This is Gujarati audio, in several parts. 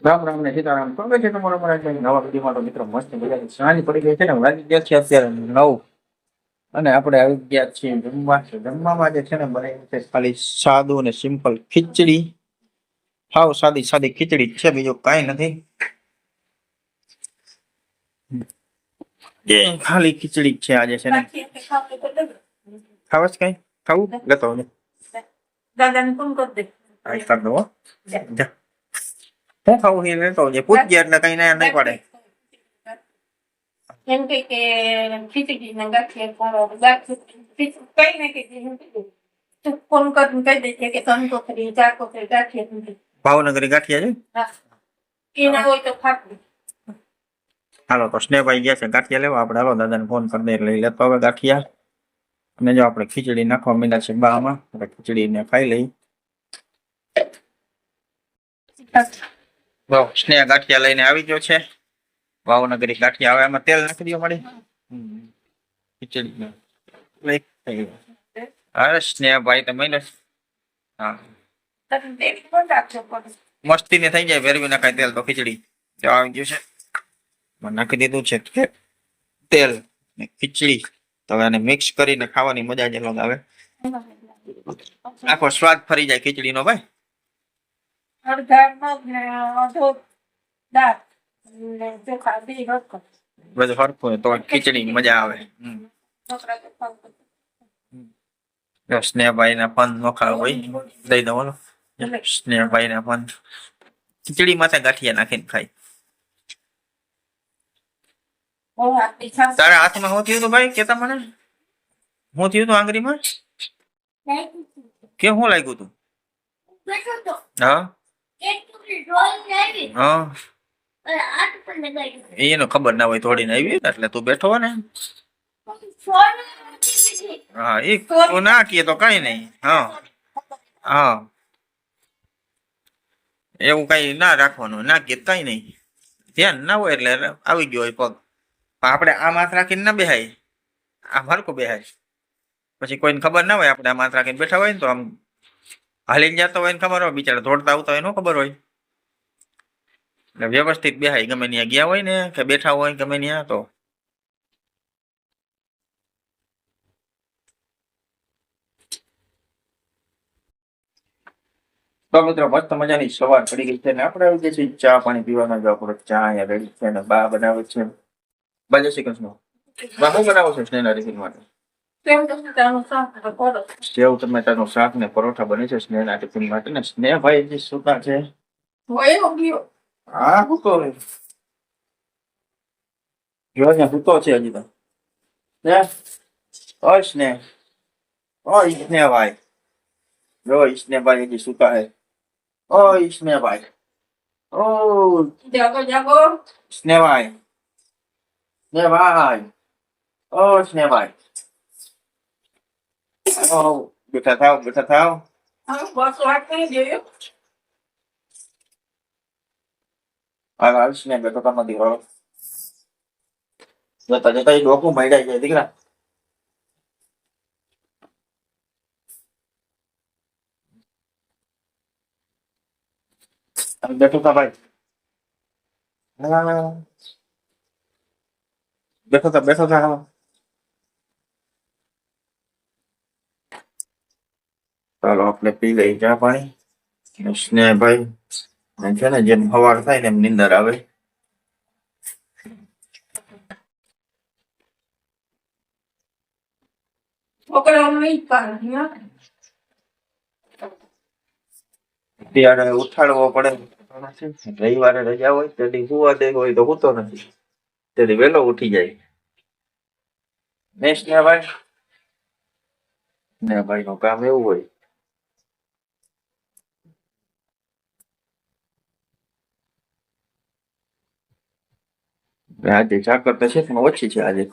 રામ રામ ને સીતારામ. સ્વાગત છે તમારો અમારા એક નવા વિડીયોમાં. તો મિત્રો મસ્ત મજાની સાંજ પડી ગઈ છે ને વાગી ગયા છે અત્યારે 9 અને આપણે આવી ગયા છીએ જમવા. જમવામાં જે છે ને બનાવ્યું છે ખાલી સાદું અને સિમ્પલ ખીચડી. હાવ સાદી સાદી ખીચડી જ છે, બીજું કાંઈ નથી. ખાલી ખીચડી જ છે આજે છે ને. ખાવા જ કઈ ખાવું લેતો હવે દાદાને ફોન કરી દે. આ કર દો હો. જા હું ખાવું એ લેતો જે પૂછ ગયા એટલે કઈ ના નહીં પડે. એમ કે ખીચડી ને ગાંઠિયા કરો, ગાંઠિયા કઈ ને કીધું તું ફોન કરીને કહી દે કે ત્રણ કોથળી ચાર કોથળી ગાંઠિયા. ભાવનગરી ગાંઠિયા છે. હા, એ ના હોય તો ફાટું. હાલો તો સ્નેહભાઈ ગયા છે ગાંઠિયા લેવા. આપણે હાલો દાદાને ફોન કરી દે એટલે લેતો હવે ગાંઠિયા. અને જો આપણે ખીચડી નાખવા માંડ્યા છે બામાં, આપણે ખીચડીને ખાઈ લઈ. બહુ સ્નેહ ગાંઠિયા લઈને આવી ગયો છે. ભાવનગરી ગાંઠિયા. હવે એમાં તેલ નાખી દો મળી ખીચડી. અરે સ્નેહભાઈ તમે હા મસ્તી ને થઈ જાય ભેરવી નાખાય તેલ તો ખીચડી આવી ગયું છે. નાખી દીધું છે તેલ ને ખીચડી. તો એને મિક્સ કરીને ખાવાની મજા જ અલગ આવે. આખો સ્વાદ ફરી જાય ખીચડી નો ભાઈ. બધું હરખું તો ખીચડી મજા આવે. સ્નેહભાઈ ના પન નોખા હોય દઈ દો. બોલો સ્નેહભાઈ ના પન ખીચડી માથે ગાંઠિયા નાખીને ખાય. તારા હાથમાં શું થયું હતું ભાઈ? કેતા મને શું થયું હતું આંગળીમાં? કે શું લાગ્યું હતું? હા હા એનો ખબર ના હોય થોડી ને આવી એટલે તું બેઠો હોય ને. હા એ ના કીએ તો કઈ નઈ. હા હા એવું કઈ ના રાખવાનું, ના કીએ કઈ નઈ. ધ્યાન ના હોય એટલે આવી ગયો હોય પગ. આપણે આમ હાથ રાખીને ના બેહાય, આમ હરકો બેહાય. પછી કોઈને ખબર ના હોય આપણે આમ હાથ રાખીને બેઠા હોય ને તો આમ હાલીને જતો હોય ને ખબર હોય, બિચારા દોડતા આવતા હોય ન ખબર હોય. એટલે વ્યવસ્થિત બેહાય ગમે ત્યાં ગયા હોય ને કે બેઠા હોય ગમે ત્યાં. તો મિત્રો મસ્ત મજાની સવાર પડી ગઈ છે ને આપણે આવી ગયા છીએ ચા પાણી પીવાના. જો આપણો ચા અહીંયા રેડી છે ને બા બનાવે છે. બા જય શ્રી કૃષ્ણ. બા શું બનાવો છો સ્નેહના ટિફિન માટે? સેવ ટમેટાનું શાક ને પરોઠા બને છે સ્નેહના ટિફિન માટે. ને સ્નેહભાઈ જે સુતા છે. હા સૂતો રે જો ને સૂતો છે હજી તો. ઓય સ્નેહ, ઓય સ્નેહભાઈ, જો સ્નેહભાઈ હજી સુતા હે. ઓય સ્નેહભાઈ, ઓ જાગો જાગો સ્નેહભાઈ, સ્નેહભાઈ, ઓ સ્નેહભાઈ, ઓ બેઠા થાવ બેઠા થાવ. બસ વાત કરી જોયું. હાલ સ્નેહ બેઠો તો નથી હવે. જતા જતા ડોકું મળ્યા જાય દીકરા. બેઠો તા ભાઈ, બેઠો તા બેઠો તા. ચાલો આપણે પી લઈ ચા પાણી. સ્નેહભાઈ છે ને જેમ સવાર થાય ને એમ નીંદર આવે. ત્યારે ઉઠાડવો પડે. રવિવારે રજા હોય તેથી સુવા દે હોય તો સૂતો નથી, તેથી વહેલો ઉઠી જાય. સ્નેહભાઈ, સ્નેહભાઈ નું કામ એવું હોય. આજે સાકર તો છે પણ ઓછી છે આજે.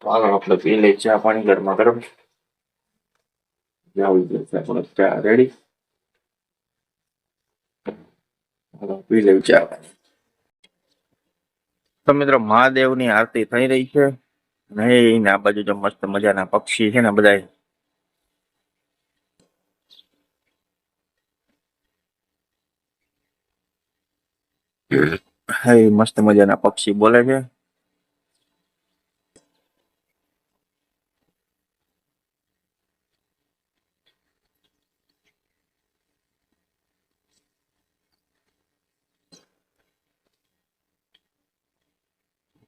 ચાલો આપણે પી લઈ ચા પાણી ગરમા ગરમ. આવી જશે આપણો ચા રેડી. પી લઈ ચા પાણી. તો મિત્રો મહાદેવની આરતી થઈ રહી છે. નહીં ને આ બાજુ જો મસ્ત મજાના પક્ષી છે ને બધા. હે મસ્ત મજાના પક્ષી બોલે છે.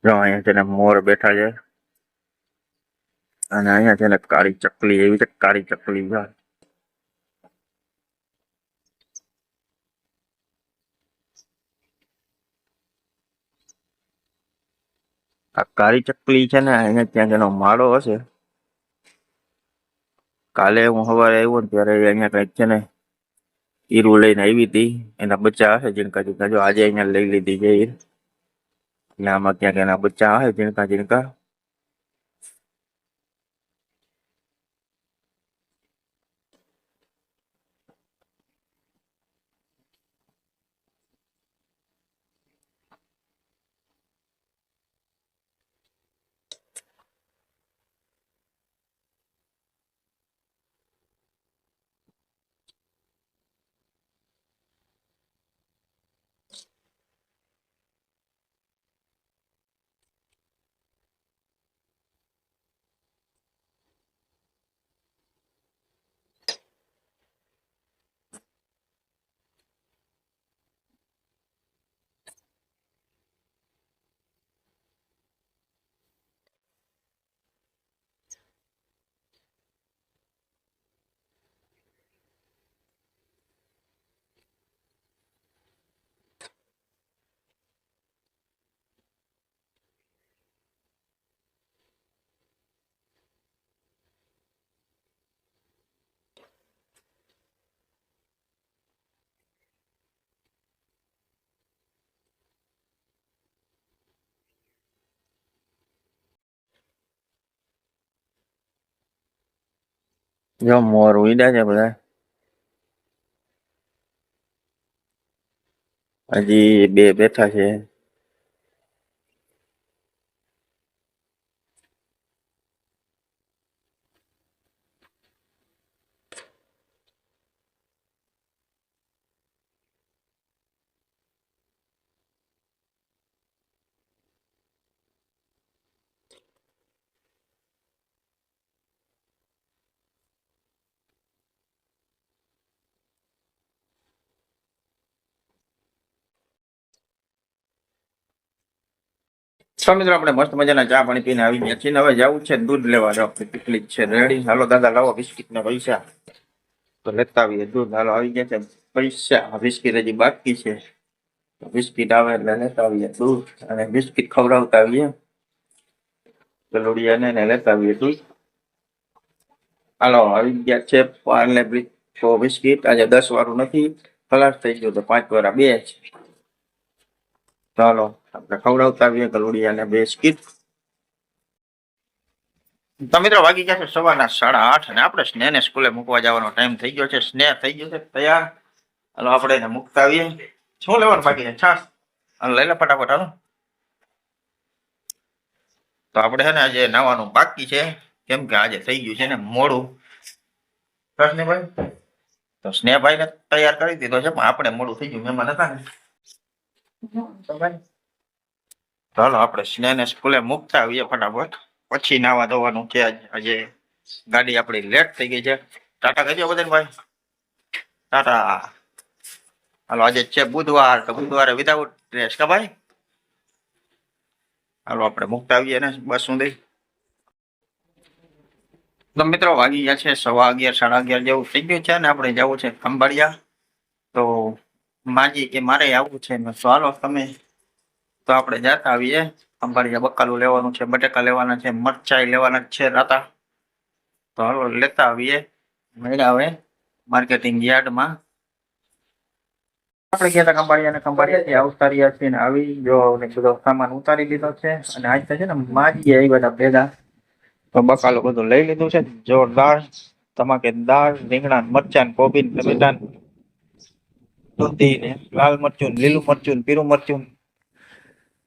જો અહીંયા છે ને મોર બેઠા છે અને અહીંયા છે ને કાળી ચકલી એવી છે, કાળી ચકલી છે. આ કાળી ચકલી છે ને અહીંયા ત્યાં જેનો માળો હશે. કાલે હું સવારે આવ્યો ને ત્યારે અહીંયા કઈક છે ને ઈરું લઈને આવી હતી, એના બચ્ચા હશે ઝીણકા ઝીણકા. જો આજે અહીંયા લઈ લીધી છે ઈર, એટલે આમાં ક્યાંક એના બચ્ચા હશે ઝીણકા ઝીણકા. જો મોર ઉડ્યા છે બધા. હજી બે બેઠા છે. તો મિત્રો આપણે મસ્ત મજાના ચા પાણી પીને આવી ગયા છીએ. હવે જવું છે દૂધ લેવા. જો કેટલી છે રેડી. હાલો દાદા લાવો બિસ્કિટ ના પૈસા તો લેતા આવીએ. દૂધ હાલો આવી ગયા છે પૈસા. બિસ્કિટ હજી બાકી છે, બિસ્કિટ આવે એટલે લેતા આવીએ દૂધ અને બિસ્કિટ ખવડાવતા આવીએ ગલુડિયાને ને લેતા આવીએ દૂધ. હાલો આવી ગયા છે પાર્લે બિસ્કિટ. આજે 10 વાળું નથી, ખલાસ થઈ ગયું તો 5 વાળા બે છે. ચાલો આપણે ખવડાવતા આવીએ ગલુડિયાને બિસ્કિટ. તો મિત્રો વાગી ગયા છે સવારના 8:30 અને આપણે સ્નેહને સ્કૂલે મૂકવા જવાનો ટાઈમ થઈ ગયો છે. સ્નેહ થઈ ગયો છે તૈયાર. હાલો આપણે એને મૂકતા આવીએ. શું લેવાનું બાકી છે? છાસ. હાલો લઈ લે ફટાફટ. હાલો તો આપણે છે ને આજે નાવાનું બાકી છે, કેમ કે આજે થઈ ગયું છે ને મોડું. સ્નેહભાઈ તો સ્નેહભાઈને તૈયાર કરી દીધો છે, પણ આપણે મોડું થઈ ગયું, મહેમાન હતા ને. તો હાલો આપણે સ્નેહને સ્કૂલે મૂકતા આવીએ ફટાફટ, પછી નાવા ધોવાનું છે. આજે ગાડી આપણી લેટ થઈ ગઈ છે. ટાટા કહી દો બધાને ભાઈ, ટાટા. હાલો આજે છે બુધવાર, તો બુધવારે વિધાઉટ ડ્રેસ કા ભાઈ. હાલો આપણે મૂકતા આવીએ ને બસ સુધી. તો મિત્રો વાગી ગયા છે 11:15 11:30 જેવું થઈ ગયું છે ને આપણે જવું છે ખંભાળિયા. તો માજી કે મારે આવવું છે, ચાલો તમે. તો આપણે જતા આવીએ ખંભાળિયા. બકાલું લેવાનું છે, બટેકા લેવાના છે, મરચાઈ લેવાના છે રાતા. તો હાલો લેતા આવીએ. મેળા આવે માર્કેટિંગ યાર્ડમાં. આપણે ગયા હતા ખંભાળિયા ને ખંભાળિયાથી આવતા રહ્યા છીએ ને આવી જો બધો સામાન ઉતારી લીધો છે. અને આજ તો છે ને માજી આવી બધા ભેગા, તો બકાલું બધું લઈ લીધું છે જોરદાર. ધમાકેદાર રીંગણા, મરચાં, કોબી, ટમેટા, દૂધી ને લાલ મરચું, લીલું મરચું, પીરું મરચું,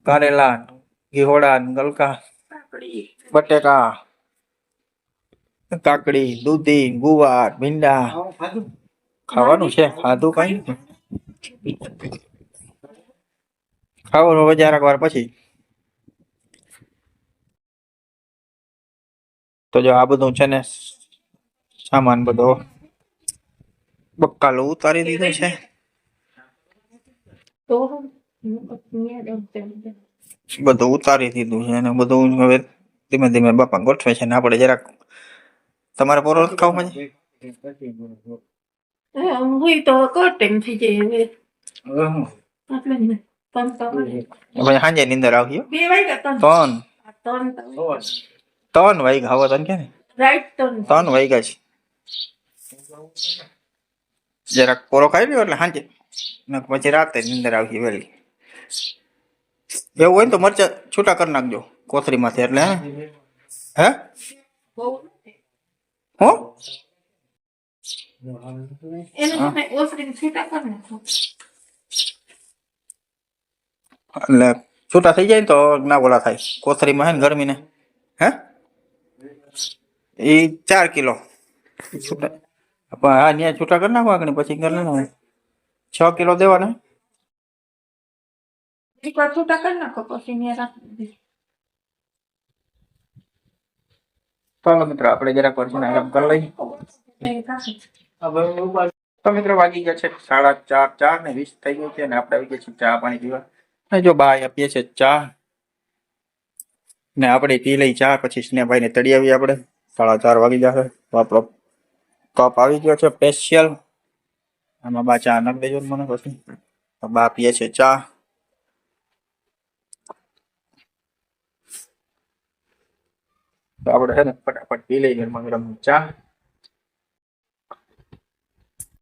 કારેલા, ઘીહોડા, ગલકા, બટેકા, કાકડી, દૂધી, ગુવાર, ભીંડા ખાવાનું છે. ખાધું કઈ નથી. ખાવાનું હવે જરાક વાર પછી. તો જો આ બધું છે ને સામાન બધો બક્કાલો ઉતારી દીધો છે. તો બધું ઉતારી દીધું છે અને બધું હવે ધીમે ધીમે બાપા ગોઠવે છે ને આપણે જરાક તમારે પોરો ખાવા છે. હું તો કોટેમ થઈ જાય એટલે ને પછી સાંજે નીંદર આવી 2 વાગ્યા ત્રણ 3 વાગ્યા હવે તને કે ને રાઈટ 3 વાગ્યા છે. જરાક પોરો ખાઈ લ્યો એટલે સાંજે ને પછી રાતે નીંદર આવી વહેલી. એવું હોય ને તો મરચા છૂટા કરી નાખજો કોથળીમાંથી એટલે હે બહુ હું એને તમે ઓસરીને છૂટા કરી નાખો એટલે છૂટા થઈ જાય ને તો ના બોલા થાય કોથળીમાં હે ને ગરમી ને હે એ 4 કિલો છૂટા હા ત્યાં છૂટા કરી નાખો આગળ પછી કરી નાખો 6 કિલો દેવાના. એકવાર છૂટા કરી નાખો પછી મેં રાખી દે ચાલો મિત્રો આપણે જરાક વાર છે ને આરામ કરી લઈએ. તો મિત્રો વાગી ગયા છે 4:30 4:20 થઈ ગયું છે અને આપણે આવી ગયા છીએ ચા પાણી પીવા. અને જો બા આપીએ છે ચા ને આપણે પી લઈ ચા પછી સ્નેહભાઈ ને તળી આવી આપણે 4:30 વાગી જશે. તો આપણો કપ આવી ગયો છે સ્પેશિયલ. આમાં બા ચા નાખ દેજો મને પછી. બા પીએ છે ચા. તો આપણે છે ને ફટાફટ પી લઈએ ગરમા ગરમ ચા.